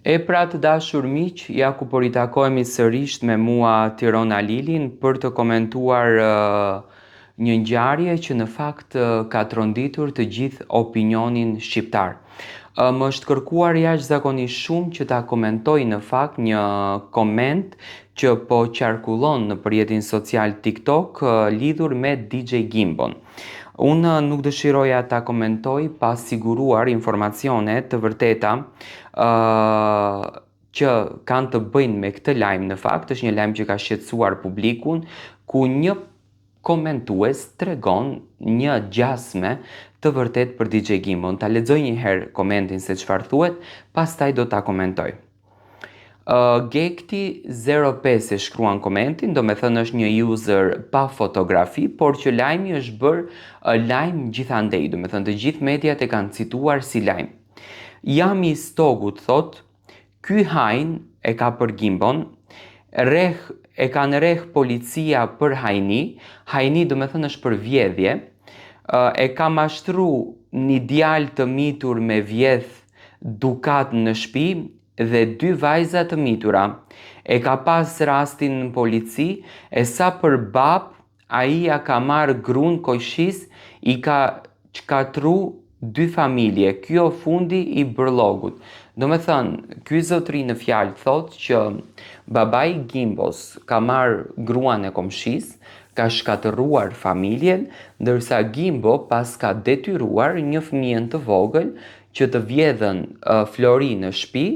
E pra të dashur miq, ja ku po ritakojemi sërish me mua Tirona Lilin për të komentuar një ngjarje që në fakt ka tronditur të gjithë opinionin shqiptar. Më është kërkuar jashtëzakonisht shumë që ta komentoj në fakt një koment që po qarkullon në rrjetin social TikTok lidhur me DJ Gimbon. Unë nuk dëshiroja ta komentoj pa siguruar informacione të vërteta që kanë të bëjnë me këtë lajm. Në fakt është një lajm që ka shqetësuar publikun, ku një komentues tregon një gjasme të vërtet për DJ Gimbon. Ta lexoj një herë komentin se çfarë thuhet, pastaj do ta komentoj. Gekti 05 e shkruan komentin, do me thënë është një user pa fotografi, por që lajmi është bërë lajm gjithandej, do me thënë të gjithë mediat e kanë cituar si lajm. Jam i stogut, thot, ky hajn e ka për Gimbon, e kanë rreh policia për hajni do me thënë është për vjedhje, e ka mashtru një djalë të mitur me vjedh dukat në shtëpi, dhe 2 vajza të mitura. E ka pas rastin në polici, e sa për bab, ai ja ka marrë gruan koqshis, i ka shkatru 2 familje. Kjo fundi i brollogut. Do me thënë, ky zotëri në fjalë thot që babai Gimbos ka marrë gruan e komshis, ka shkatëruar familjen, ndërsa Gimbo pas ka detyruar një fëmijën të vogël që të vjedhën Flori në shtëpi,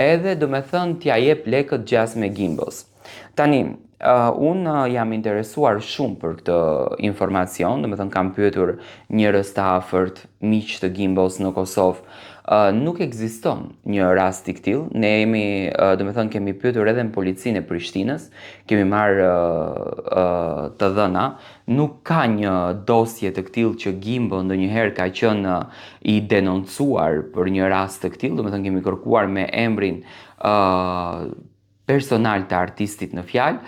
edhe do me thënë t'ja jep lekët gjasme Gimbos. Tani, unë jam interesuar shumë për këtë informacion, do me thënë kam pyetur njerëz të afërt, miq të Gimbos në Kosovë. Nuk ekziston një rast i tillë. Ne jemi, do me thënë, kemi pyetur edhe në policinë e Prishtinës, kemi marrë të dhëna, nuk ka një dosje të tillë që Gimbo ndonjëherë ka qenë i denoncuar për një rast të tillë, do me thënë kemi kërkuar me emrin personal të artistit në fjalë.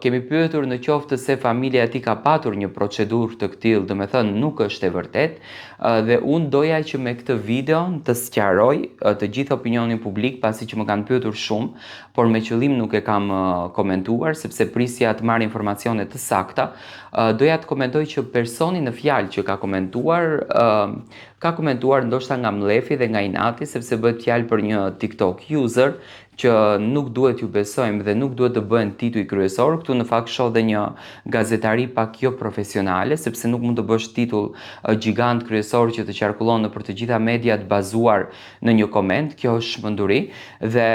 Kemi pyetur në qoftë se familja e tij ka patur një procedurë të tillë, do me thënë nuk është e vërtet, dhe unë doja që me këtë video të sqaroj të gjithë opinionin publik, pasi që më kanë pyetur shumë, por me qëllim nuk e kam komentuar, sepse prisja të marr informacione të sakta. Doja të komentoj që personi në fjalë që ka komentuar ndoshta nga mlefi dhe nga inati, sepse bëhet fjalë për një TikTok user që nuk duhet ju besojmë dhe nuk duhet të bëhen tituj kryesor. Këtu në fakt shoh dhe një gazetari pak jo profesionale, sepse nuk mund të bësh titull gjigant kryesor që të qarkullon nëpër të gjitha mediat bazuar në një koment. Kjo është shmenduri dhe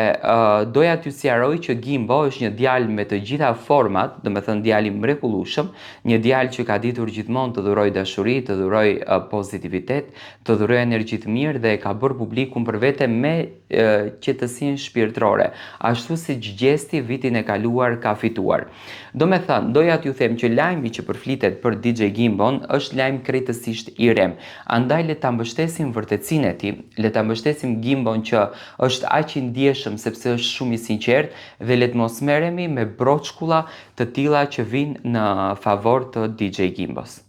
doja t'ju sqaroj që Gimbo është një djalë me të gjitha format, do me thënë djalë i mrekullueshëm, një djalë që ka ditur gjithmonë të dhuroj dashuri, të dhuroj pozitivitet, të dhuroj energji të mirë dhe e ka bërë publikun për vete me qetësinë shpirtërore, ashtu siç gjesti vitin e kaluar ka fituar. Do me thënë, doja t'ju them që lajmi që përflitet për DJ Gimbon është lajm krejtësisht i rem. Andaj le ta mbështesim vërtetësinë e tij, le ta mbështesim Gimbon që është aq i ndjeshëm sepse është shumë i sinqert, dhe le të mos merremi me broçkulla të tilla që vijnë në favor të DJ Gimbos.